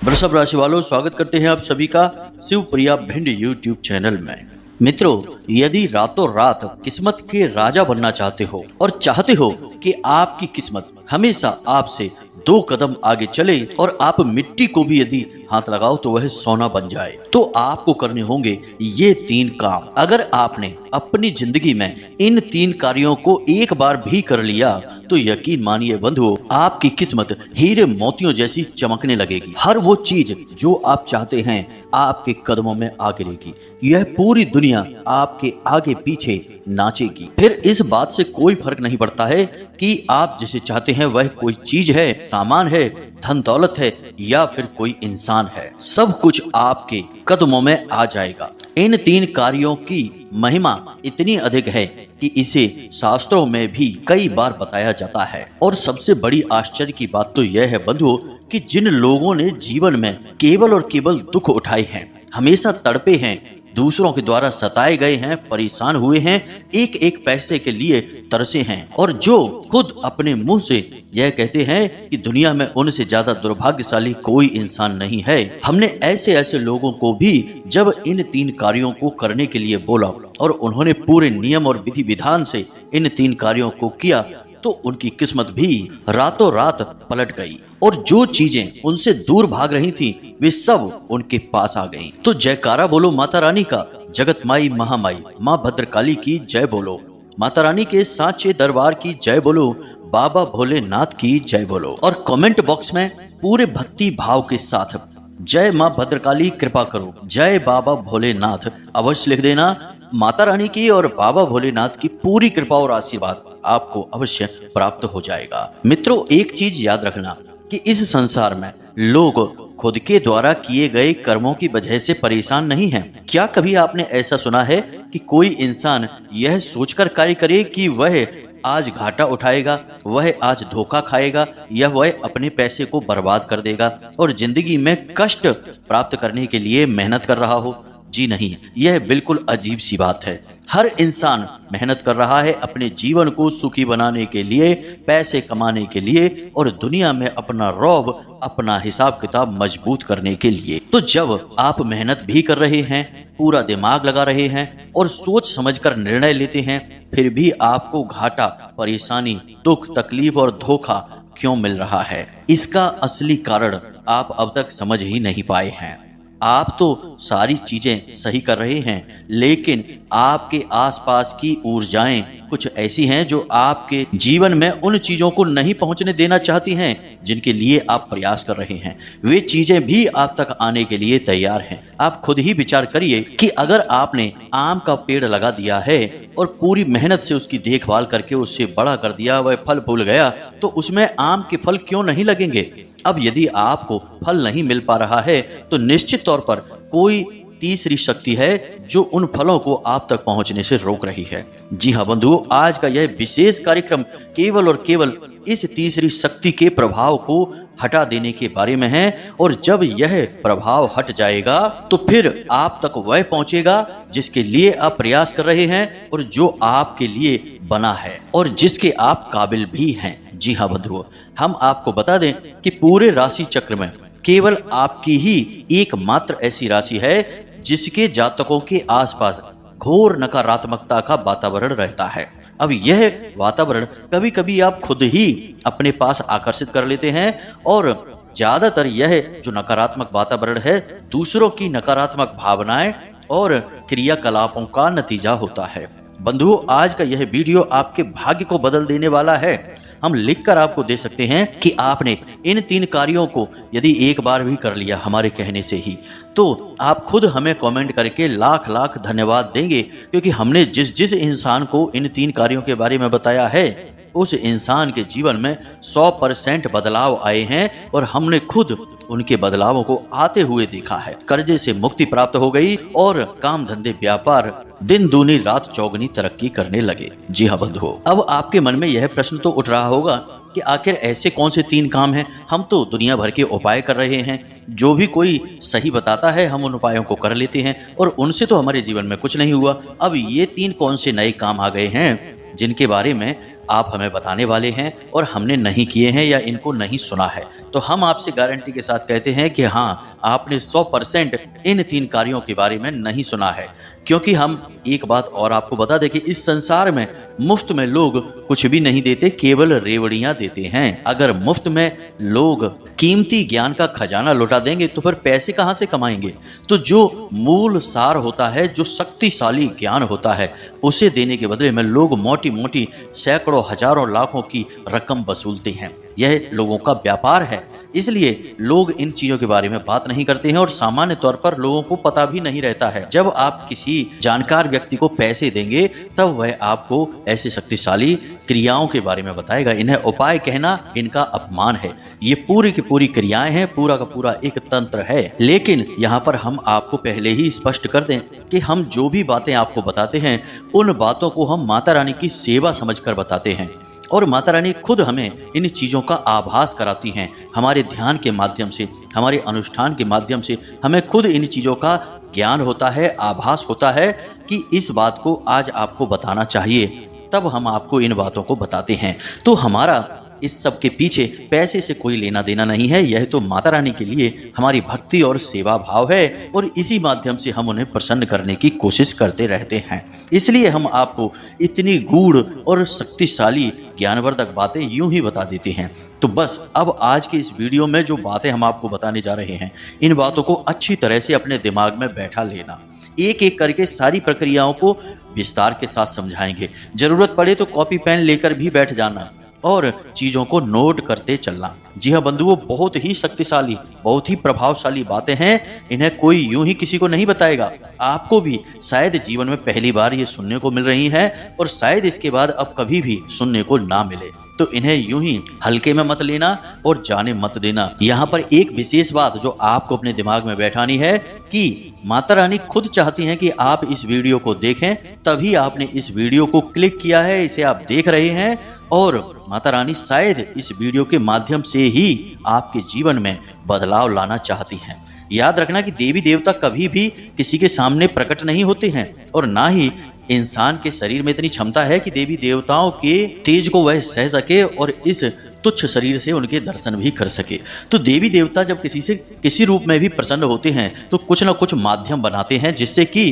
वृषभ राशि वालों, स्वागत करते हैं आप सभी का शिवप्रिया भिंड यूट्यूब चैनल में। मित्रों, यदि रातों रात किस्मत के राजा बनना चाहते हो और चाहते हो कि आपकी किस्मत हमेशा आपसे 2 कदम आगे चले और आप मिट्टी को भी यदि हाथ लगाओ तो वह सोना बन जाए, तो आपको करने होंगे ये 3 काम। अगर आपने अपनी जिंदगी में इन 3 कार्यों को एक बार भी कर लिया तो यकीन मानिए बंधुओं, आपकी किस्मत हीरे मोतियों जैसी चमकने लगेगी। हर वो चीज जो आप चाहते हैं आपके कदमों में आ गिरेगी। यह पूरी दुनिया आपके आगे पीछे नाचेगी। फिर इस बात से कोई फर्क नहीं पड़ता है कि आप जिसे चाहते हैं वह कोई चीज है, सामान है, धन दौलत है या फिर कोई इंसान है। सब कुछ आपके कदमों में आ जाएगा। इन 3 कार्यों की महिमा इतनी अधिक है कि इसे शास्त्रों में भी कई बार बताया जाता है। और सबसे बड़ी आश्चर्य की बात तो यह है बंधुओं कि जिन लोगों ने जीवन में केवल और केवल दुख उठाए हैं, हमेशा तड़पे हैं, दूसरों के द्वारा सताए गए हैं, परेशान हुए हैं, एक एक पैसे के लिए तरसे हैं और जो खुद अपने मुंह से यह कहते हैं कि दुनिया में उनसे ज्यादा दुर्भाग्यशाली कोई इंसान नहीं है। हमने ऐसे ऐसे लोगों को भी जब इन 3 कार्यों को करने के लिए बोला और उन्होंने पूरे नियम और विधि विधान से इन 3 कार्यों को किया तो उनकी किस्मत भी रातों रात पलट गई और जो चीजें उनसे दूर भाग रही थीं वे सब उनके पास आ गईं। तो जयकारा बोलो माता रानी का, जगत माई महामाई माँ भद्रकाली की जय बोलो, माता रानी के सांचे दरबार की जय बोलो, बाबा भोलेनाथ की जय बोलो। और कमेंट बॉक्स में पूरे भक्ति भाव के साथ जय माँ भद्रकाली कृपा करो, जय बाबा भोलेनाथ अवश्य लिख देना। माता रानी की और बाबा भोलेनाथ की पूरी कृपा और आशीर्वाद आपको अवश्य प्राप्त हो जाएगा। मित्रों, एक चीज याद रखना कि इस संसार में लोग खुद के द्वारा किए गए कर्मों की वजह से परेशान नहीं हैं। क्या कभी आपने ऐसा सुना है कि कोई इंसान यह सोचकर कार्य करे कि वह आज घाटा उठाएगा, वह आज धोखा खाएगा या वह अपने पैसे को बर्बाद कर देगा और जिंदगी में कष्ट प्राप्त करने के लिए मेहनत कर रहा हो? जी नहीं, यह बिल्कुल अजीब सी बात है। हर इंसान मेहनत कर रहा है अपने जीवन को सुखी बनाने के लिए, पैसे कमाने के लिए और दुनिया में अपना रौब, अपना हिसाब किताब मजबूत करने के लिए। तो जब आप मेहनत भी कर रहे हैं, पूरा दिमाग लगा रहे हैं और सोच समझकर निर्णय लेते हैं, फिर भी आपको घाटा, परेशानी, दुख, तकलीफ और धोखा क्यों मिल रहा है? इसका असली कारण आप अब तक समझ ही नहीं पाए हैं। आप तो सारी चीजें सही कर रहे हैं, लेकिन आपके आसपास की ऊर्जाएं कुछ ऐसी हैं जो आपके जीवन में उन चीजों को नहीं पहुंचने देना चाहती हैं जिनके लिए आप प्रयास कर रहे हैं। वे चीजें भी आप तक आने के लिए तैयार हैं। आप खुद ही विचार करिए कि अगर आपने आम का पेड़ लगा दिया है और पूरी मेहनत से उसकी देखभाल करके उससे बड़ा कर दिया, वह फल फूल गया, तो उसमें आम के फल क्यों नहीं लगेंगे? अब यदि आपको फल नहीं मिल पा रहा है तो निश्चित तौर पर कोई तीसरी शक्ति है जो उन फलों को आप तक पहुंचने से रोक रही है। जी हाँ बंधुओं, आज का यह विशेष कार्यक्रम केवल और केवल इस तीसरी शक्ति के प्रभाव को हटा देने के बारे में है और जब यह प्रभाव हट जाएगा तो फिर आप तक वह पहुंचेगा जिसके लिए आप प्रयास कर रहे हैं और जो आपके लिए बना है और जिसके आप काबिल भी हैं। जी हाँ बंधुओं, हम आपको बता दें कि पूरे राशि चक्र में केवल आपकी ही एकमात्र ऐसी राशि है जिसके जातकों के आसपास घोर नकारात्मकता का वातावरण रहता है। अब यह वातावरण कभी कभी आप खुद ही अपने पास आकर्षित कर लेते हैं और ज्यादातर यह जो नकारात्मक वातावरण है दूसरों की नकारात्मक भावनाएं और क्रियाकलापों का नतीजा होता है। बंधुओं, आज का यह वीडियो आपके भाग्य को बदल देने वाला है। हम लिखकर आपको दे सकते हैं कि आपने इन 3 कार्यों को यदि एक बार भी कर लिया हमारे कहने से ही, तो आप खुद हमें कमेंट करके लाख लाख धन्यवाद देंगे, क्योंकि हमने जिस जिस इंसान को इन 3 कार्यों के बारे में बताया है उस इंसान के जीवन में 100% बदलाव आए हैं और हमने खुद उनके बदलावों को आते हुए देखा है। कर्जे से मुक्ति प्राप्त हो गई और काम धंधे व्यापार दिन दूनी रात चौगनी तरक्की करने लगे। जी हाँ बंधुओं, अब आपके मन में यह प्रश्न तो उठ रहा होगा कि आखिर ऐसे कौन से 3 काम हैं? हम तो दुनिया भर के उपाय कर रहे हैं, जो भी कोई सही बताता है हम उन उपायों को कर लेते हैं और उनसे तो हमारे जीवन में कुछ नहीं हुआ। अब ये 3 कौन से नए काम आ गए हैं जिनके बारे में आप हमें बताने वाले हैं और हमने नहीं किए हैं या इनको नहीं सुना है, तो हम आपसे गारंटी के साथ कहते हैं कि हाँ, आपने 100% इन 3 कार्यों के बारे में नहीं सुना है। क्योंकि हम एक बात और आपको बता दें कि इस संसार में मुफ्त में लोग कुछ भी नहीं देते, केवल रेवड़ियां देते हैं। अगर मुफ्त में लोग कीमती ज्ञान का खजाना लौटा देंगे तो फिर पैसे कहां से कमाएंगे? तो जो मूल सार होता है, जो शक्तिशाली ज्ञान होता है, उसे देने के बदले में लोग मोटी मोटी सैकड़ों हजारों लाखों की रकम वसूलते हैं। यह लोगों का व्यापार है। इसलिए लोग इन चीजों के बारे में बात नहीं करते हैं और सामान्य तौर पर लोगों को पता भी नहीं रहता है। जब आप किसी जानकार व्यक्ति को पैसे देंगे तब वह आपको ऐसे शक्तिशाली क्रियाओं के बारे में बताएगा। इन्हें उपाय कहना इनका अपमान है। ये पूरी की पूरी क्रियाएं हैं, पूरा का पूरा एक तंत्र है। लेकिन यहाँ पर हम आपको पहले ही स्पष्ट कर दें कि हम जो भी बातें आपको बताते हैं उन बातों को हम माता रानी की सेवा समझकर बताते हैं और माता रानी खुद हमें इन चीज़ों का आभास कराती हैं। हमारे ध्यान के माध्यम से, हमारे अनुष्ठान के माध्यम से हमें खुद इन चीज़ों का ज्ञान होता है, आभास होता है कि इस बात को आज आपको बताना चाहिए, तब हम आपको इन बातों को बताते हैं। तो हमारा इस सब के पीछे पैसे से कोई लेना देना नहीं है। यह तो माता रानी के लिए हमारी भक्ति और सेवा भाव है और इसी माध्यम से हम उन्हें प्रसन्न करने की कोशिश करते रहते हैं। इसलिए हम आपको इतनी गूढ़ और शक्तिशाली ज्ञानवर्धक बातें यूं ही बता देते हैं। तो बस अब आज के इस वीडियो में जो बातें हम आपको बताने जा रहे हैं, इन बातों को अच्छी तरह से अपने दिमाग में बैठा लेना। एक एक करके सारी प्रक्रियाओं को विस्तार के साथ समझाएंगे। जरूरत पड़े तो कॉपी पेन लेकर भी बैठ जाना और चीज़ों को नोट करते चलना। जी हाँ बंधुओं, बहुत ही शक्तिशाली, बहुत ही प्रभावशाली बातें हैं। इन्हें कोई यूं ही किसी को नहीं बताएगा। आपको भी शायद जीवन में पहली बार ये सुनने को मिल रही हैं और शायद इसके बाद अब कभी भी सुनने को ना मिले। तो इन्हें यूं ही हल्के में मत लेना और जाने मत देना। यहाँ पर एक विशेष बात जो आपको अपने दिमाग में बैठानी है कि माता रानी खुद चाहती हैं कि आप इस वीडियो को देखें, तभी आपने इस वीडियो को क्लिक किया है, इसे आप देख रहे हैं और माता रानी शायद इस वीडियो के माध्यम से ही आपके जीवन में बदलाव लाना चाहती हैं। याद रखना कि देवी देवता कभी भी किसी के सामने प्रकट नहीं होते हैं और ना ही इंसान के शरीर में इतनी क्षमता है कि देवी देवताओं के तेज को वह सह सके और इस तुच्छ शरीर से उनके दर्शन भी कर सके। तो देवी देवता जब किसी से किसी रूप में भी प्रसन्न होते हैं तो कुछ ना कुछ माध्यम बनाते हैं जिससे कि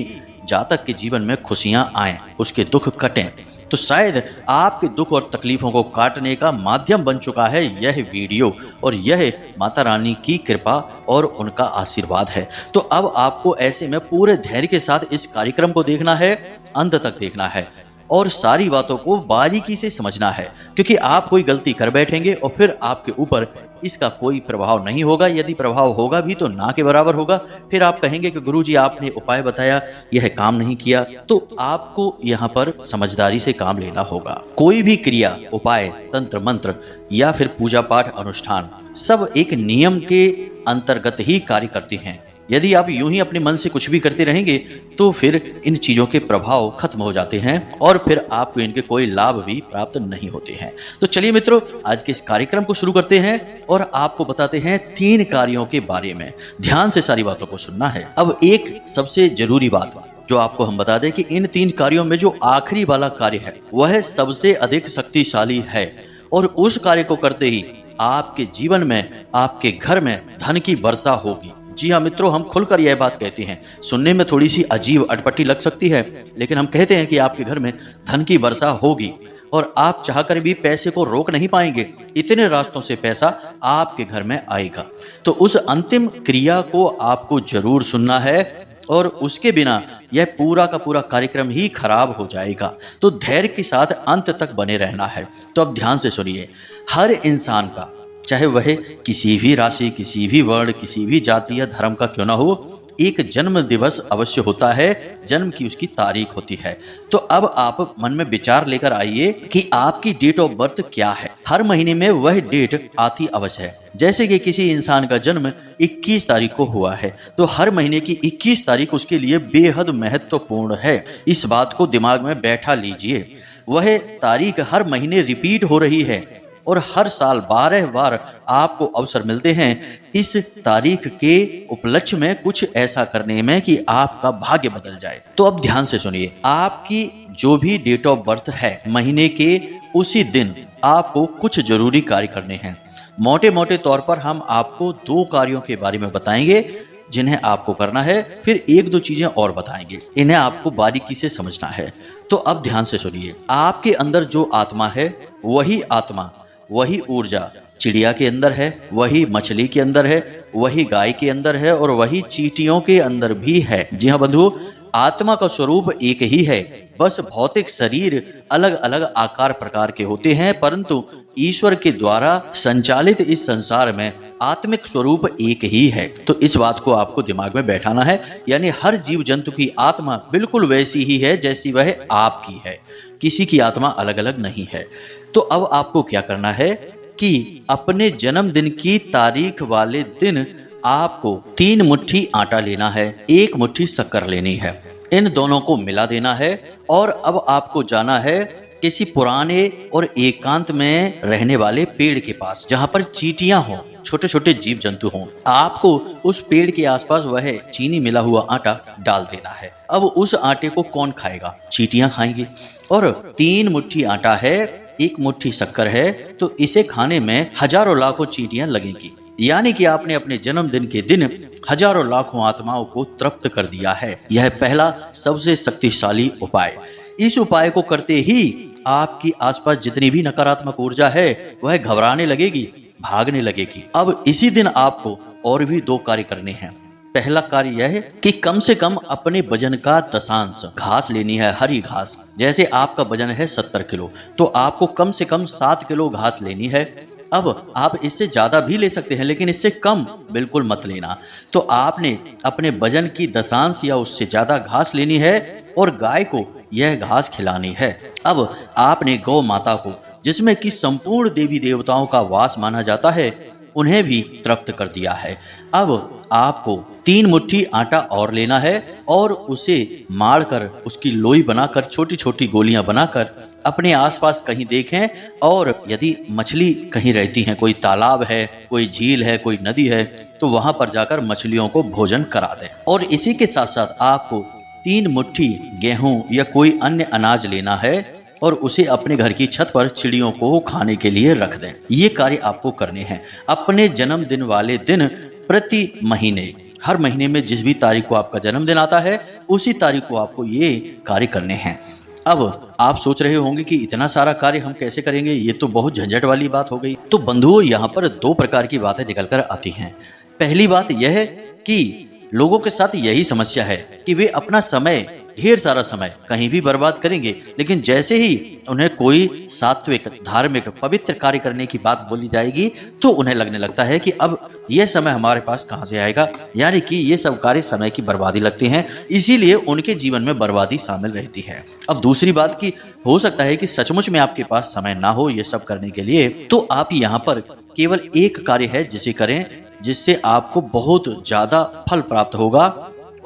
जातक के जीवन में खुशियां आएं, उसके दुख कटें। तो शायद आपके दुख और तकलीफों को काटने का माध्यम बन चुका है यह वीडियो और यह माता रानी की कृपा और उनका आशीर्वाद है। तो अब आपको ऐसे में पूरे धैर्य के साथ इस कार्यक्रम को देखना है, अंत तक देखना है और सारी बातों को बारीकी से समझना है, क्योंकि आप कोई गलती कर बैठेंगे और फिर आपके ऊपर इसका कोई प्रभाव नहीं होगा। यदि प्रभाव होगा भी तो ना के बराबर होगा। फिर आप कहेंगे कि गुरुजी आपने उपाय बताया, यह काम नहीं किया। तो आपको यहाँ पर समझदारी से काम लेना होगा। कोई भी क्रिया, उपाय, तंत्र मंत्र या फिर पूजा पाठ अनुष्ठान सब एक नियम के अंतर्गत ही कार्य करते हैं। यदि आप यूं ही अपने मन से कुछ भी करते रहेंगे तो फिर इन चीजों के प्रभाव खत्म हो जाते हैं और फिर आपको इनके कोई लाभ भी प्राप्त नहीं होते हैं। तो चलिए मित्रों, आज के इस कार्यक्रम को शुरू करते हैं और आपको बताते हैं 3 कार्यों के बारे में। ध्यान से सारी बातों को सुनना है। अब एक सबसे जरूरी बात जो आपको हम बता दें कि इन 3 कार्यों में जो आखिरी वाला कार्य है वह सबसे अधिक शक्तिशाली है और उस कार्य को करते ही आपके जीवन में, आपके घर में धन की वर्षा होगी। जी हाँ मित्रों, हम खुलकर यह बात कहते हैं। सुनने में थोड़ी सी अजीब अटपटी लग सकती है, लेकिन हम कहते हैं कि आपके घर में धन की वर्षा होगी और आप चाहकर भी पैसे को रोक नहीं पाएंगे। इतने रास्तों से पैसा आपके घर में आएगा। तो उस अंतिम क्रिया को आपको जरूर सुनना है और उसके बिना यह पूरा का पूरा कार्यक्रम ही खराब हो जाएगा। तो धैर्य के साथ अंत तक बने रहना है। तो अब ध्यान से सुनिए। हर इंसान का, चाहे वह किसी भी राशि, किसी भी वर्ण, किसी भी जाति या धर्म का क्यों ना हो, एक जन्म दिवस अवश्य होता है। जन्म की उसकी तारीख होती है। तो अब आप मन में विचार लेकर आइए कि आपकी डेट ऑफ बर्थ क्या है। हर महीने में वह डेट आती अवश्य है। जैसे कि किसी इंसान का जन्म 21 तारीख को हुआ है तो हर महीने की 21 तारीख उसके लिए बेहद महत्वपूर्ण है। इस बात को दिमाग में बैठा लीजिए। वह तारीख हर महीने रिपीट हो रही है और हर साल 12 बार आपको अवसर मिलते हैं इस तारीख के उपलक्ष्य में कुछ ऐसा करने में कि आपका भाग्य बदल जाए। तो अब ध्यान से सुनिए। आपकी जो भी डेट ऑफ बर्थ है, महीने के उसी दिन आपको कुछ जरूरी कार्य करने हैं। मोटे मोटे तौर पर हम आपको 2 कार्यों के बारे में बताएंगे जिन्हें आपको करना है, फिर 1-2 चीजें और बताएंगे। इन्हें आपको बारीकी से समझना है। तो अब ध्यान से सुनिए। आपके अंदर जो आत्मा है, वही आत्मा, वही ऊर्जा चिड़िया के अंदर है, वही मछली के अंदर है, वही गाय के अंदर है और वही चींटियों के अंदर भी है। जी हाँ बंधु, आत्मा का स्वरूप एक ही है, बस भौतिक शरीर अलग अलग आकार प्रकार के होते हैं, परंतु ईश्वर के द्वारा संचालित इस संसार में आत्मिक स्वरूप एक ही है। तो इस बात को आपको दिमाग में बैठाना है। यानी हर जीव जंतु की आत्मा बिल्कुल वैसी ही है जैसी वह आपकी है, किसी की आत्मा अलग अलग नहीं है। तो अब आपको क्या करना है कि अपने जन्मदिन की तारीख वाले दिन आपको 3 मुट्ठी आटा लेना है, 1 मुट्ठी शक्कर लेनी है, इन दोनों को मिला देना है और अब आपको जाना है किसी पुराने और एकांत में रहने वाले पेड़ के पास, जहां पर चींटियां हों, छोटे छोटे जीव जंतु हों। आपको उस पेड़ के आसपास वह चीनी मिला हुआ आटा डाल देना है। अब उस आटे को कौन खाएगा? चींटियां खाएंगी। और 3 मुट्ठी आटा है, 1 मुट्ठी शक्कर है, तो इसे खाने में हजारों लाखों चींटियां लगेंगी। यानी कि आपने अपने जन्मदिन के दिन हजारों लाखों आत्माओं को तृप्त कर दिया है। यह पहला सबसे शक्तिशाली उपाय। इस उपाय को करते ही आपकी आसपास जितनी भी नकारात्मक ऊर्जा है वह घबराने लगेगी, भागने लगेगी। अब इसी दिन आपको और भी 2 कार्य करने हैं। पहला कार्य यह है कि कम से कम अपने वजन का दशांश घास लेनी है, हरी घास। जैसे आपका वजन है 70 किलो, तो आपको कम से कम 7 किलो घास लेनी है। अब आप इससे ज्यादा भी ले सकते हैं, लेकिन इससे कम बिल्कुल मत लेना। तो आपने अपने वजन की दशांश या उससे ज्यादा घास लेनी है और गाय को यह घास खिलानी है। अब आपने गौ माता को, जिसमें कि संपूर्ण देवी देवताओं का वास माना जाता है, उन्हें भी तृप्त कर दिया है। अब आपको 3 मुट्ठी आटा और लेना है और उसे माड़कर उसकी लोई बनाकर, छोटी छोटी गोलियां बनाकर अपने आसपास कहीं देखें, और यदि मछली कहीं रहती हैं, कोई तालाब है, कोई झील है, कोई नदी है, तो वहां पर जाकर मछलियों को भोजन करा दें। और इसी के साथ साथ आपको 3 मुट्ठी गेहूं या कोई अन्य अनाज लेना है और उसे अपने घर की छत पर चिड़ियों को खाने के लिए रख दें। ये कार्य आपको करने हैं अपने जन्मदिन वाले दिन। प्रति महीने, हर महीने में जिस भी तारीख को आपका जन्मदिन आता है, उसी तारीख को आपको ये कार्य करने हैं। अब आप सोच रहे होंगे कि इतना सारा कार्य हम कैसे करेंगे, ये तो बहुत झंझट वाली बात हो गई। तो बंधुओं, यहाँ पर 2 प्रकार की बातें निकलकर आती हैं। पहली बात यह है कि लोगों के साथ यही समस्या है कि वे अपना समय, ढेर सारा समय कहीं भी बर्बाद करेंगे, लेकिन जैसे ही उन्हें कोई सात्विक, धार्मिक, पवित्र कार्य करने की बात बोली जाएगी तो उन्हें लगने लगता है कि अब यह समय हमारे पास कहां से आएगा। यानी कि ये सब कार्य समय की बर्बादी लगते हैं, इसीलिए उनके जीवन में बर्बादी शामिल रहती है। अब दूसरी बात की, हो सकता है कि सचमुच में आपके पास समय ना हो ये सब करने के लिए, तो आप यहाँ पर केवल एक कार्य है जिसे करें, जिससे आपको बहुत ज्यादा फल प्राप्त होगा।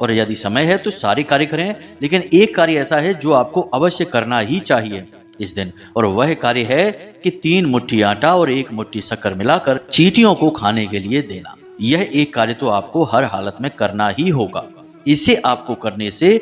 और यदि समय है तो सारे कार्य करें, लेकिन एक कार्य ऐसा है जो आपको अवश्य करना ही चाहिए इस दिन, और वह कार्य है कि 3 मुट्ठी आटा और 1 मुट्ठी शक्कर मिलाकर चींटियों को खाने के लिए देना। यह एक कार्य तो आपको हर हालत में करना ही होगा। इसे आपको करने से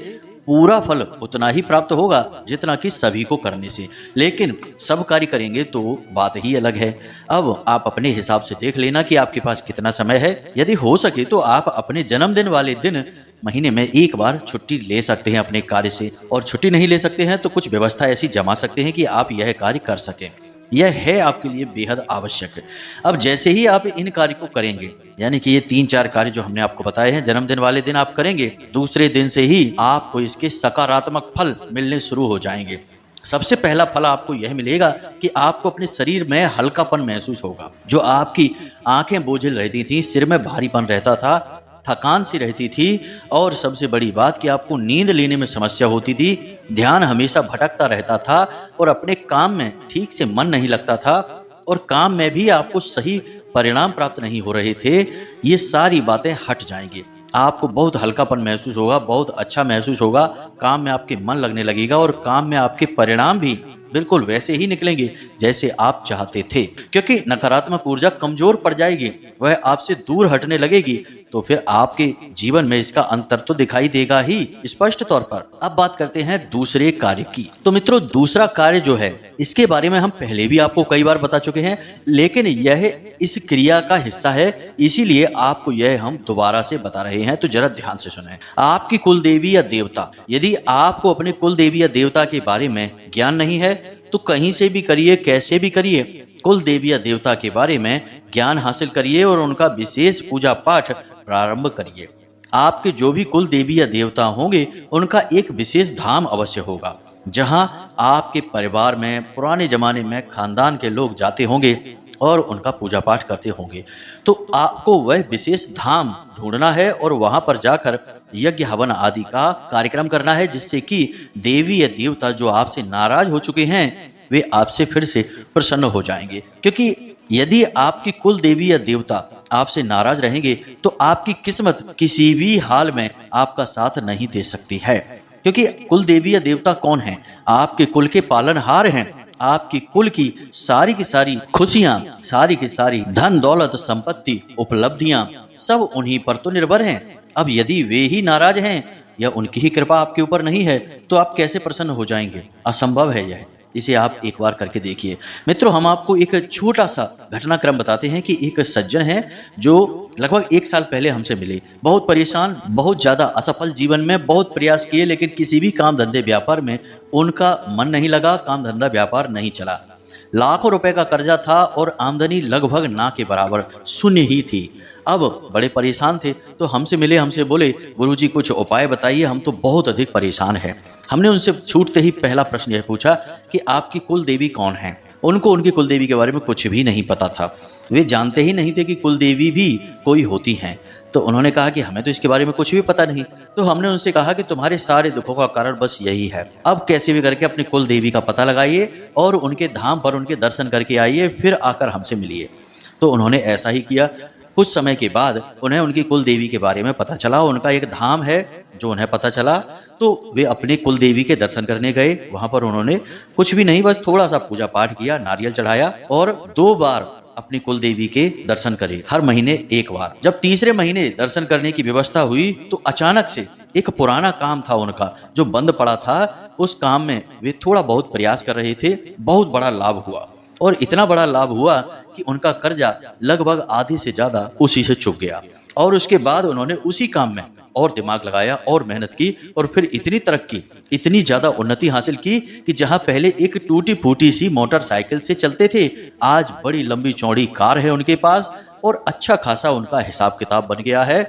पूरा फल उतना ही प्राप्त होगा जितना कि सभी को करने से, लेकिन सब कार्य करेंगे तो बात ही अलग है। अब आप अपने हिसाब से देख लेना कि आपके पास कितना समय है। यदि हो सके तो आप अपने जन्मदिन वाले दिन महीने में 1 बार छुट्टी ले सकते हैं अपने कार्य से, और छुट्टी नहीं ले सकते हैं तो कुछ व्यवस्था ऐसी जमा सकते हैं कि आप यह कार्य कर सकें। यह है आपके लिए बेहद आवश्यक। अब जैसे ही आप इन कार्य को करेंगे, यानी कि ये 3-4 कार्य जो हमने आपको बताए हैं जन्मदिन वाले दिन आप करेंगे, दूसरे दिन से ही आपको इसके सकारात्मक फल मिलने शुरू हो जाएंगे। सबसे पहला फल आपको यह मिलेगा कि आपको अपने शरीर में हल्कापन महसूस होगा। जो आपकी आंखें बोझिल रहती थी, सिर में भारीपन रहता था, थकान सी रहती थी, और सबसे बड़ी बात कि आपको नींद लेने में समस्या होती थी, ध्यान हमेशा भटकता रहता था और अपने काम में ठीक से मन नहीं लगता था, और काम में भी आपको सही परिणाम प्राप्त नहीं हो रहे थे, ये सारी बातें हट जाएंगी। आपको बहुत हल्कापन महसूस होगा, बहुत अच्छा महसूस होगा, काम में आपके मन लगने लगेगा और काम में आपके परिणाम भी बिल्कुल वैसे ही निकलेंगे जैसे आप चाहते थे, क्योंकि नकारात्मक ऊर्जा कमजोर पड़ जाएगी, वह आपसे दूर हटने लगेगी। तो फिर आपके जीवन में इसका अंतर तो दिखाई देगा ही स्पष्ट तौर पर। अब बात करते हैं दूसरे कार्य की। तो मित्रों, दूसरा कार्य जो है इसके बारे में हम पहले भी आपको कई बार बता चुके हैं, लेकिन यह इस क्रिया का हिस्सा है, इसीलिए आपको यह हम दोबारा से बता रहे हैं। तो जरा ध्यान से सुनें। आपकी कुल देवी या देवता, यदि आपको अपने कुल देवी या देवता के बारे में ज्ञान नहीं है तो कहीं से भी करिए, कैसे भी करिए, कुल देवी या देवता के बारे में ज्ञान हासिल करिए और उनका विशेष पूजा पाठ प्रारंभ करिए। आपके जो भी कुल देवी या देवता होंगे उनका एक विशेष धाम अवश्य होगा, जहां आपके परिवार में पुराने जमाने में खानदान के लोग जाते होंगे और उनका पूजा पाठ करते होंगे। तो आपको वह विशेष धाम ढूंढना है और वहां पर जाकर यज्ञ हवन आदि का कार्यक्रम करना है, जिससे कि देवी या देवता जो आपसे नाराज हो चुके हैं वे आपसे फिर से प्रसन्न हो जाएंगे। क्योंकि यदि आपकी कुल देवी या देवता आपसे नाराज रहेंगे तो आपकी किस्मत किसी भी हाल में आपका साथ नहीं दे सकती है। क्योंकि कुल देवी या देवता कौन हैं? आपके कुल के पालनहार हैं। आपकी कुल की सारी खुशियां, सारी की सारी धन दौलत संपत्ति उपलब्धियां सब उन्हीं पर तो निर्भर हैं। अब यदि वे ही नाराज हैं या उनकी ही कृपा आपके ऊपर नहीं है तो आप कैसे प्रसन्न हो जाएंगे? असंभव है यह। इसे आप एक बार करके देखिए। मित्रों, हम आपको एक छोटा सा घटनाक्रम बताते हैं कि एक सज्जन हैं जो लगभग 1 साल पहले हमसे मिले, बहुत परेशान, बहुत ज़्यादा असफल, जीवन में बहुत प्रयास किए लेकिन किसी भी काम धंधे व्यापार में उनका मन नहीं लगा, काम धंधा व्यापार नहीं चला। लाखों रुपए का कर्जा था और आमदनी लगभग ना के बराबर, शून्य ही थी। अब बड़े परेशान थे तो हमसे मिले, हमसे बोले, गुरुजी कुछ उपाय बताइए, हम तो बहुत अधिक परेशान हैं। हमने उनसे छूटते ही पहला प्रश्न यह पूछा कि आपकी कुल देवी कौन है? उनको उनकी कुल देवी के बारे में कुछ भी नहीं पता था। वे जानते ही नहीं थे कि कुल देवी भी कोई होती हैं। तो उन्होंने कहा कि हमें तो इसके बारे में कुछ भी पता नहीं। तो हमने उनसे कहा कि तुम्हारे सारे दुखों का कारण बस यही है। अब कैसे भी करके अपनी कुल देवी का पता लगाइए और उनके धाम पर उनके दर्शन करके आइए, फिर आकर हमसे मिलिए। तो उन्होंने ऐसा ही किया। कुछ समय के बाद उन्हें उनकी कुल देवी के बारे में पता चला, उनका एक धाम है जो उन्हें पता चला। तो वे अपनी कुल देवी के दर्शन करने गए। वहां पर उन्होंने कुछ भी नहीं, बस थोड़ा सा पूजा पाठ किया, नारियल चढ़ाया और 2 बार अपनी कुल देवी के दर्शन करे, हर महीने 1 बार। जब तीसरे महीने दर्शन करने की व्यवस्था हुई तो अचानक से एक पुराना काम था उनका जो बंद पड़ा था, उस काम में वे थोड़ा बहुत प्रयास कर रहे थे। बहुत बड़ा लाभ हुआ और इतना बड़ा लाभ हुआ कि उनका कर्जा लगभग आधी से ज्यादा उसी से चुक गया। और उसके बाद उन्होंने उसी काम में और दिमाग लगाया और मेहनत की और फिर इतनी तरक्की, इतनी ज्यादा उन्नति हासिल की कि जहां पहले एक टूटी फूटी सी मोटरसाइकिल से चलते थे, आज बड़ी लंबी चौड़ी कार है उनके पास और अच्छा खासा उनका हिसाब किताब बन गया है।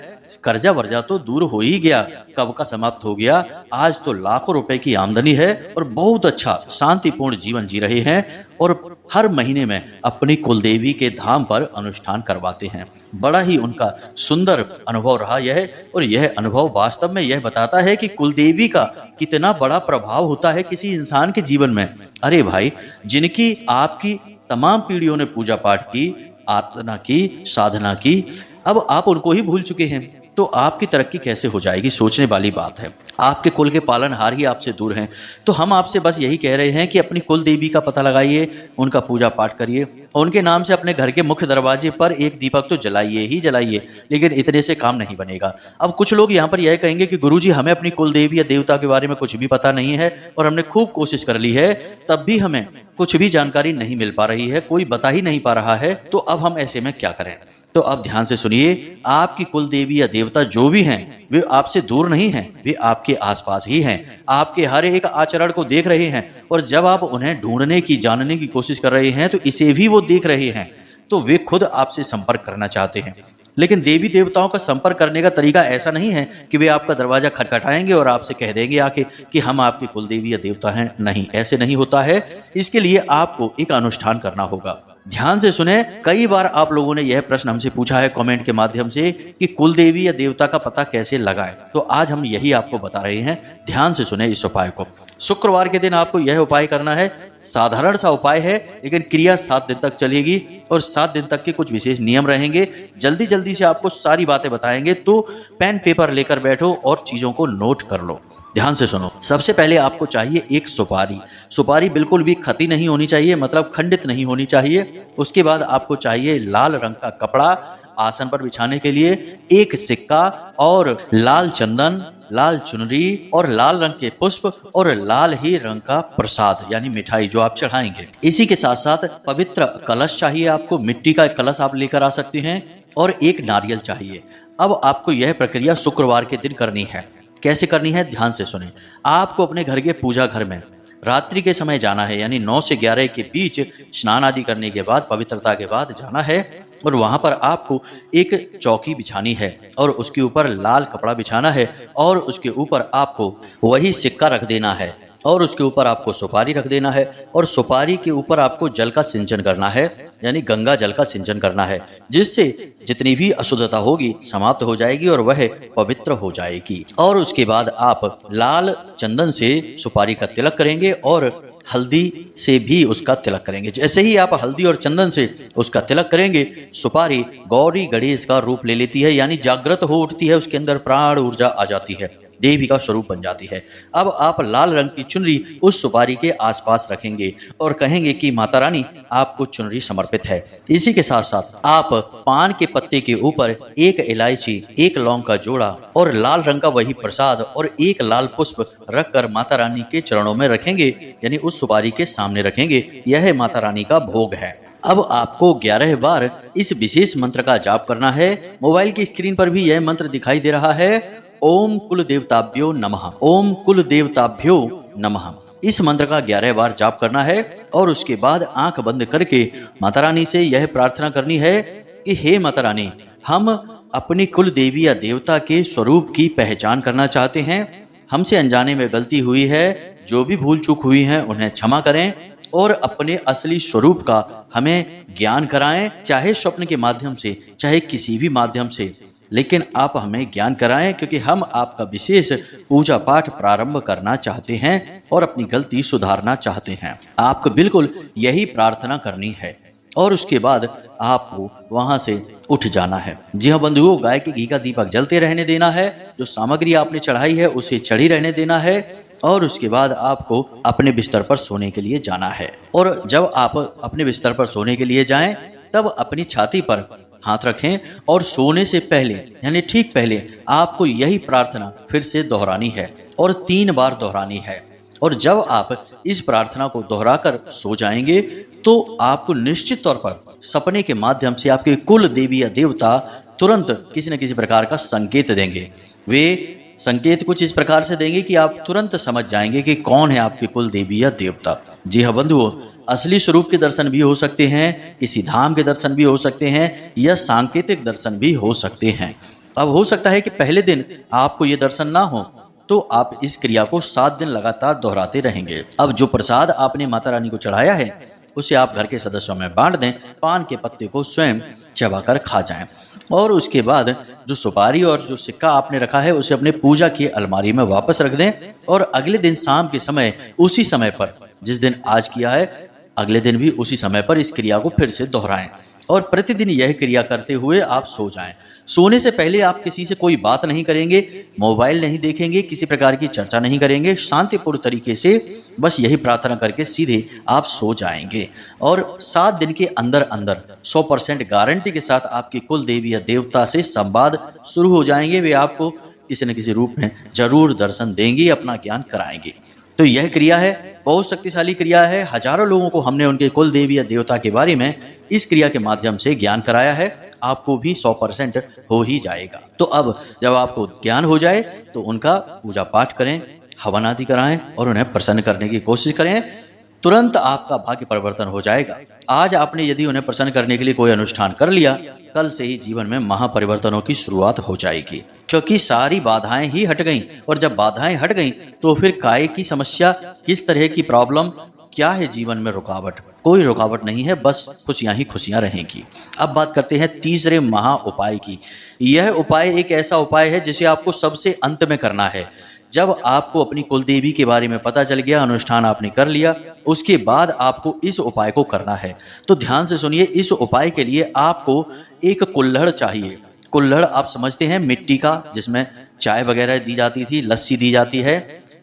कर्जा वर्जा तो दूर हो ही गया, कब का समाप्त हो गया। आज तो लाखों रुपए की आमदनी है और बहुत अच्छा शांतिपूर्ण जीवन जी रहे हैं और हर महीने में अपनी कुलदेवी के धाम पर अनुष्ठान करवाते हैं। बड़ा ही उनका सुंदर अनुभव रहा यह, और यह अनुभव वास्तव में यह बताता है कि कुलदेवी का कितना बड़ा प्रभाव होता है किसी इंसान के जीवन में। अरे भाई, जिनकी आपकी तमाम पीढ़ियों ने पूजा पाठ की, आराधना की, साधना की, अब आप उनको ही भूल चुके हैं तो आपकी तरक्की कैसे हो जाएगी? सोचने वाली बात है। आपके कुल के पालनहार ही आपसे दूर हैं। तो हम आपसे बस यही कह रहे हैं कि अपनी कुल देवी का पता लगाइए, उनका पूजा पाठ करिए, उनके नाम से अपने घर के मुख्य दरवाजे पर एक दीपक तो जलाइए ही जलाइए। लेकिन इतने से काम नहीं बनेगा। अब कुछ लोग यहाँ पर यह कहेंगे कि गुरुजी हमें अपनी कुल देवी या देवता के बारे में कुछ भी पता नहीं है और हमने खूब कोशिश कर ली है, तब भी हमें कुछ भी जानकारी नहीं मिल पा रही है, कोई बता ही नहीं पा रहा है, तो अब हम ऐसे में क्या करें? तो अब ध्यान से सुनिए, आपकी कुल देवी या देवता जो भी हैं वे आपसे दूर नहीं हैं, वे आपके आसपास ही हैं, आपके हर एक आचरण को देख रहे हैं। और जब आप उन्हें ढूंढने की, जानने की कोशिश कर रहे हैं तो इसे भी वो देख रहे हैं। तो वे खुद आपसे संपर्क करना चाहते हैं। लेकिन देवी देवताओं का संपर्क करने का तरीका ऐसा नहीं है कि वे आपका दरवाजा खटखटाएंगे और आपसे कह देंगे आके कि हम आपकी कुल देवी या देवता हैं। नहीं, ऐसे नहीं होता है। इसके लिए आपको एक अनुष्ठान करना होगा। ध्यान से सुने, कई बार आप लोगों ने यह प्रश्न हमसे पूछा है कमेंट के माध्यम से कि कुल देवी या देवता का पता कैसे लगाएं। तो आज हम यही आपको बता रहे हैं। ध्यान से सुने इस उपाय को। शुक्रवार के दिन आपको यह उपाय करना है। साधारण सा उपाय है, लेकिन क्रिया 7 दिन तक चलेगी और 7 दिन तक के कुछ विशेष नियम रहेंगे। जल्दी जल्दी से आपको सारी बातें बताएंगे, तो पेन पेपर लेकर बैठो और चीजों को नोट कर लो। ध्यान से सुनो। सबसे पहले आपको चाहिए एक सुपारी। सुपारी बिल्कुल भी खती नहीं होनी चाहिए, मतलब खंडित नहीं होनी चाहिए। उसके बाद आपको चाहिए लाल रंग का कपड़ा। आसन पर बिछाने के लिए एक सिक्का और लाल चंदन, लाल चुनरी और लाल रंग के पुष्प और लाल ही रंग का प्रसाद यानी मिठाई जो आप चढ़ाएंगे। इसी के साथ साथ पवित्र कलश चाहिए आपको, मिट्टी का कलश आप लेकर आ सकते हैं और एक नारियल चाहिए। अब आपको यह प्रक्रिया शुक्रवार के दिन करनी है। कैसे करनी है ध्यान से सुने। आपको अपने घर के पूजा घर में रात्रि के समय जाना है, यानी 9 से 11 के बीच स्नान आदि करने के बाद, पवित्रता के बाद जाना है और वहां पर आपको एक चौकी बिछानी है और उसके ऊपर लाल कपड़ा बिछाना है और उसके ऊपर आपको वही सिक्का रख देना है और उसके ऊपर आपको सुपारी रख देना है और सुपारी के ऊपर आपको जल का सिंचन करना है, यानी गंगा जल का सिंचन करना है, जिससे जितनी भी अशुद्धता होगी समाप्त हो जाएगी और वह पवित्र हो जाएगी। और उसके बाद आप लाल चंदन से सुपारी का तिलक करेंगे और हल्दी से भी उसका तिलक करेंगे। जैसे ही आप हल्दी और चंदन से उसका तिलक करेंगे, सुपारी गौरी गणेश का रूप ले लेती है, यानी जागृत हो उठती है, उसके अंदर प्राण ऊर्जा आ जाती है, देवी का स्वरूप बन जाती है। अब आप लाल रंग की चुनरी उस सुपारी के आसपास रखेंगे और कहेंगे कि माता रानी आपको चुनरी समर्पित है। इसी के साथ साथ आप पान के पत्ते के ऊपर एक इलायची, एक लौंग का जोड़ा और लाल रंग का वही प्रसाद और एक लाल पुष्प रखकर माता रानी के चरणों में रखेंगे, यानी उस सुपारी के सामने रखेंगे। यह माता रानी का भोग है। अब आपको 11 बार इस विशेष मंत्र का जाप करना है। मोबाइल की स्क्रीन पर भी यह मंत्र दिखाई दे रहा है, ओम कुल देवताभ्यो नमः, ओम कुल देवताभ्यो नमः। इस मंत्र का 11 बार जाप करना है और उसके बाद आंख बंद करके माता रानी से यह प्रार्थना करनी है कि हे माता रानी, हम अपनी कुल देवी या देवता के स्वरूप की पहचान करना चाहते हैं। हमसे अनजाने में गलती हुई है, जो भी भूल चूक हुई है उन्हें क्षमा करें और अपने असली स्वरूप का हमें ज्ञान कराएं, चाहे स्वप्न के माध्यम से, चाहे किसी भी माध्यम से, लेकिन आप हमें ज्ञान कराएं, क्योंकि हम आपका विशेष पूजा पाठ प्रारंभ करना चाहते हैं और अपनी गलती सुधारना चाहते हैं। आपको बिल्कुल यही प्रार्थना करनी है और उसके बाद आपको वहां से उठ जाना है। जी हाँ बंधुओं, गाय के घी का दीपक जलते रहने देना है, जो सामग्री आपने चढ़ाई है उसे चढ़ी रहने देना है और उसके बाद आपको अपने बिस्तर पर सोने के लिए जाना है। और जब आप अपने बिस्तर पर सोने के लिए जाएं, तब अपनी छाती पर हाथ रखें और सोने से पहले, यानी ठीक पहले, आपको यही प्रार्थना फिर से दोहरानी है और 3 बार दोहरानी है। और जब आप इस प्रार्थना को दोहराकर सो जाएंगे तो आपको निश्चित तौर पर सपने के माध्यम से आपके कुल देवी या देवता तुरंत किसी न किसी प्रकार का संकेत देंगे। वे संकेत कुछ इस प्रकार से देंगे कि आप तुरंत समझ जाएंगे कि कौन है आपके कुल देवी या देवता। जी हाँ बंधुओं, असली स्वरूप के दर्शन भी हो सकते हैं, किसी धाम के दर्शन भी हो सकते हैं या सांकेतिक दर्शन भी हो सकते हैं। अब हो सकता है कि पहले दिन आपको ये दर्शन ना हो, तो आप इस क्रिया को 7 दिन लगातार दोहराते रहेंगे। अब जो प्रसाद आपने माता रानी को चढ़ाया है उसे आप घर के सदस्यों में बांट दें, पान के पत्ते को स्वयं चबाकर खा जाएं और उसके बाद जो सुपारी और जो सिक्का आपने रखा है उसे अपने पूजा की अलमारी में वापस रख दें और अगले दिन शाम के समय, उसी समय पर जिस दिन आज किया है, अगले दिन भी उसी समय पर इस क्रिया को फिर से दोहराएं और प्रतिदिन यह क्रिया करते हुए आप सो जाएं। सोने से पहले आप किसी से कोई बात नहीं करेंगे, मोबाइल नहीं देखेंगे, किसी प्रकार की चर्चा नहीं करेंगे, शांतिपूर्ण तरीके से बस यही प्रार्थना करके सीधे आप सो जाएंगे और 7 दिन के अंदर अंदर 100% गारंटी के साथ आपकी कुल देवी या देवता से संवाद शुरू हो जाएंगे। वे आपको किसी न किसी रूप में जरूर दर्शन देंगी, अपना ज्ञान कराएंगे। तो यह क्रिया है, बहुत शक्तिशाली क्रिया है। हजारों लोगों को हमने उनके कुल देवी या देवता के बारे में इस क्रिया के माध्यम से ज्ञान कराया है। आपको भी 100% हो ही जाएगा। तो अब जब आपको ज्ञान हो जाए तो उनका पूजा पाठ करें, हवन आदि कराएं और उन्हें प्रसन्न करने की कोशिश करें। तुरंत आपका भाग्य परिवर्तन हो जाएगा। आज आपने यदि उन्हें प्रसन्न करने के लिए कोई अनुष्ठान कर लिया, कल से ही जीवन में महापरिवर्तनों की शुरुआत हो जाएगी, क्योंकि सारी बाधाएं ही हट गईं। और जब बाधाएं हट गईं तो फिर काय की समस्या, किस तरह की प्रॉब्लम, क्या है जीवन में रुकावट? कोई रुकावट नहीं है, बस खुशियां ही खुशियां रहेंगी। अब बात करते हैं तीसरे महा उपाय की। यह उपाय एक ऐसा उपाय है जिसे आपको सबसे अंत में करना है। जब आपको अपनी कुल देवी के बारे में पता चल गया, अनुष्ठान आपने कर लिया, उसके बाद आपको इस उपाय को करना है। तो ध्यान से सुनिए, इस उपाय के लिए आपको एक कुल्हड़ चाहिए। कुल्हड़ आप समझते हैं, मिट्टी का, जिसमें चाय वगैरह दी जाती थी, लस्सी दी जाती है,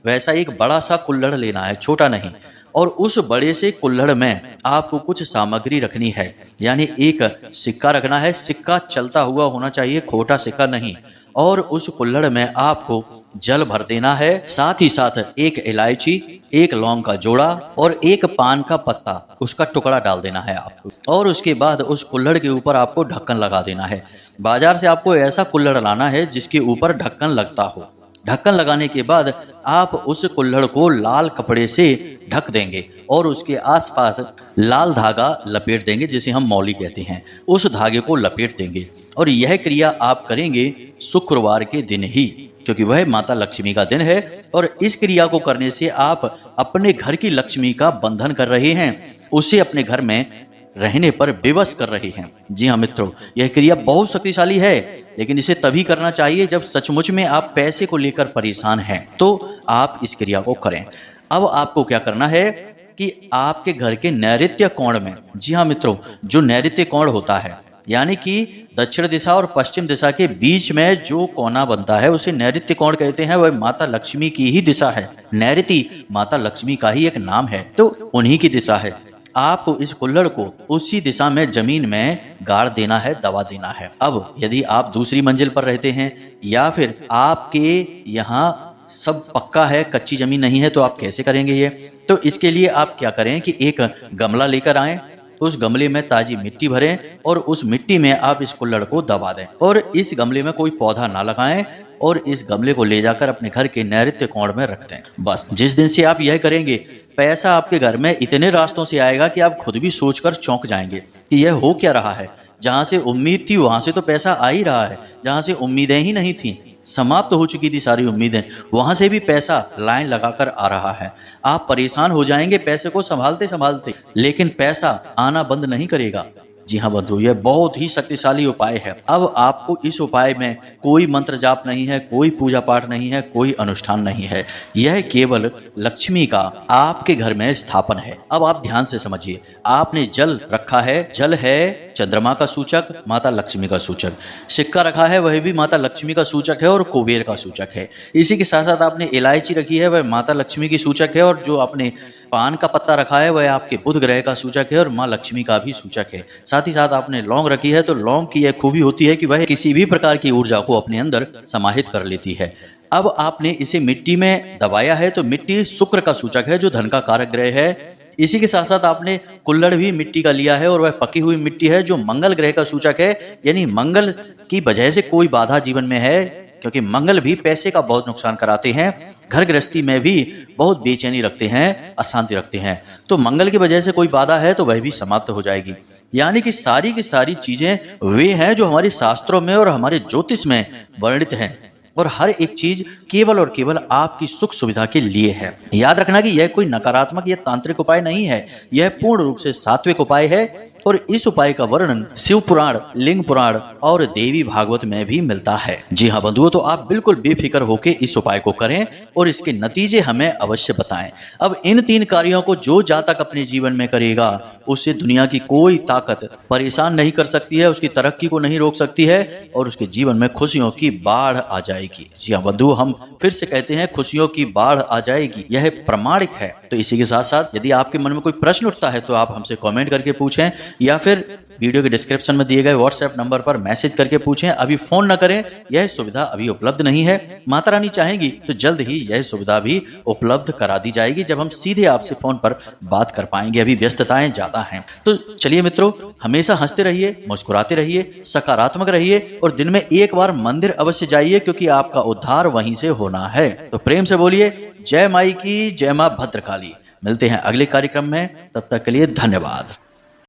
वैसा एक बड़ा सा कुल्हड़ लेना है, छोटा नहीं। और उस बड़े से कुल्हड़ में आपको कुछ सामग्री रखनी है, यानी एक सिक्का रखना है। सिक्का चलता हुआ होना चाहिए, खोटा सिक्का नहीं। और उस कुल्हड़ में आपको जल भर देना है। साथ ही साथ एक इलायची, एक लौंग का जोड़ा और एक पान का पत्ता, उसका टुकड़ा डाल देना है आपको। और उसके बाद उस कुल्हड़ के ऊपर आपको ढक्कन लगा देना है। बाजार से आपको ऐसा कुल्हड़ लाना है जिसके ऊपर ढक्कन लगता हो। ढक्कन लगाने के बाद आप उस कुल्हड़ को लाल कपड़े से ढक देंगे और उसके आसपास लाल धागा लपेट देंगे, जिसे हम मौली कहते हैं। उस धागे को लपेट देंगे और यह क्रिया आप करेंगे शुक्रवार के दिन ही, क्योंकि वह माता लक्ष्मी का दिन है। और इस क्रिया को करने से आप अपने घर की लक्ष्मी का बंधन कर रहे हैं, उसे अपने घर में रहने पर विवश कर रहे हैं। जी हाँ मित्रों, यह क्रिया बहुत शक्तिशाली है, लेकिन इसे तभी करना चाहिए जब सचमुच में आप पैसे को लेकर परेशान हैं, तो आप इस क्रिया को करें। अब आपको क्या करना है कि आपके घर के नैऋत्य कोण में, जी हाँ मित्रों, जो नैऋत्य कोण होता है, यानी कि दक्षिण दिशा और पश्चिम दिशा के बीच में जो कोना बनता है उसे नैऋत्य कोण कहते हैं। वह माता लक्ष्मी की ही दिशा है। नैऋति माता लक्ष्मी का ही एक नाम है, तो उन्हीं की दिशा है। आपको इस कुल्हड़ को उसी दिशा में जमीन में गाड़ देना है, दबा देना है। अब यदि आप दूसरी मंजिल पर रहते हैं या फिर आपके यहाँ सब पक्का है, कच्ची जमीन नहीं है, तो आप कैसे करेंगे ये? तो इसके लिए आप क्या करें कि एक गमला लेकर आएं, उस गमले में ताजी मिट्टी भरें और उस मिट्टी में आप इस कुल्हड़ को दबा दें। और इस गमले में कोई पौधा ना लगाएं और इस गमले को ले जाकर अपने घर के नैऋत्य कोण में रख दें। बस जिस दिन से आप यह करेंगे, पैसा आपके घर में इतने रास्तों से आएगा कि आप खुद भी सोचकर चौंक जाएंगे कि यह हो क्या रहा है। जहां से उम्मीद थी वहां से तो पैसा आ ही रहा है, जहां से उम्मीदें ही नहीं थी, समाप्त हो चुकी थी सारी उम्मीदें, वहां से भी पैसा लाइन लगाकर आ रहा है। आप परेशान हो जाएंगे पैसे को संभालते संभालते, लेकिन पैसा आना बंद नहीं करेगा। जी हाँ बंधु, यह बहुत ही शक्तिशाली उपाय है। अब आपको इस उपाय में कोई मंत्र जाप नहीं है, कोई पूजा पाठ नहीं है, कोई अनुष्ठान नहीं है। यह केवल लक्ष्मी का आपके घर में स्थापन है। अब आप ध्यान से समझिए, आपने जल रखा है, जल है चंद्रमा का सूचक, माता लक्ष्मी का सूचक। सिक्का रखा है, वह भी माता लक्ष्मी का सूचक है और कुबेर का सूचक है। इसी के साथ साथ आपने इलायची रखी है, वह माता लक्ष्मी की सूचक है। और जो आपने पान का पत्ता रखा है वह आपके बुध ग्रह का सूचक है और माँ लक्ष्मी का भी सूचक है। साथ ही साथ आपने लौंग रखी है, तो लौंग की यह खूबी होती है कि वह किसी भी प्रकार की ऊर्जा को अपने अंदर समाहित कर लेती है। अब आपने इसे मिट्टी में दबाया है, तो मिट्टी शुक्र का सूचक है, जो धन का कारक ग्रह है। इसी के साथ साथ आपने कुल्हड़ भी मिट्टी का लिया है और वह पकी हुई मिट्टी है, जो मंगल ग्रह का सूचक है। यानी मंगल की वजह से कोई बाधा जीवन में है, क्योंकि मंगल भी पैसे का बहुत नुकसान कराते हैं, घर गृहस्थी में भी बहुत बेचैनी रखते हैं, अशांति रखते हैं। तो मंगल की वजह से कोई बाधा है तो वह भी समाप्त हो जाएगी। यानी कि सारी की सारी चीजें वे हैं जो हमारे शास्त्रों में और हमारे ज्योतिष में वर्णित हैं, और हर एक चीज केवल और केवल आपकी सुख सुविधा के लिए है। याद रखना कि यह कोई नकारात्मक या तांत्रिक उपाय नहीं है, यह पूर्ण रूप से सात्विक उपाय है। और इस उपाय का वर्णन शिव पुराण, लिंग पुराण और देवी भागवत में भी मिलता है। जी हाँ बंधुओं, तो आप बिल्कुल बेफिक्र होकर इस उपाय को करें और इसके नतीजे हमें अवश्य बताएं। अब इन 3 कार्यों को जो जातक अपने जीवन में करेगा, उससे दुनिया की कोई ताकत परेशान नहीं कर सकती है, उसकी तरक्की को नहीं रोक सकती है और उसके जीवन में खुशियों की बाढ़ आ जाएगी। जी हाँ बंधु, हम फिर से कहते हैं, खुशियों की बाढ़ आ जाएगी, यह प्रमाणिक है। तो इसी के साथ साथ यदि आपके मन में कोई प्रश्न उठता है तो आप हमसे कमेंट करके पूछें या फिर वीडियो के डिस्क्रिप्शन में दिए गए व्हाट्सएप नंबर पर मैसेज करके पूछें। अभी फोन न करें, यह सुविधा अभी उपलब्ध नहीं है। माता रानी चाहेंगी तो जल्द ही यह सुविधा भी उपलब्ध करा दी जाएगी, जब हम सीधे आपसे फोन पर बात कर पाएंगे। अभी व्यस्तताएं ज्यादा हैं। तो चलिए मित्रों, हमेशा हंसते रहिए, मुस्कुराते रहिए, सकारात्मक रहिए और दिन में एक बार मंदिर अवश्य जाइए, क्योंकि आपका उद्धार वहीं से होना है। तो प्रेम से बोलिए जय माई की, जय मां भद्रकाली। मिलते हैं अगले कार्यक्रम में, तब तक के लिए धन्यवाद।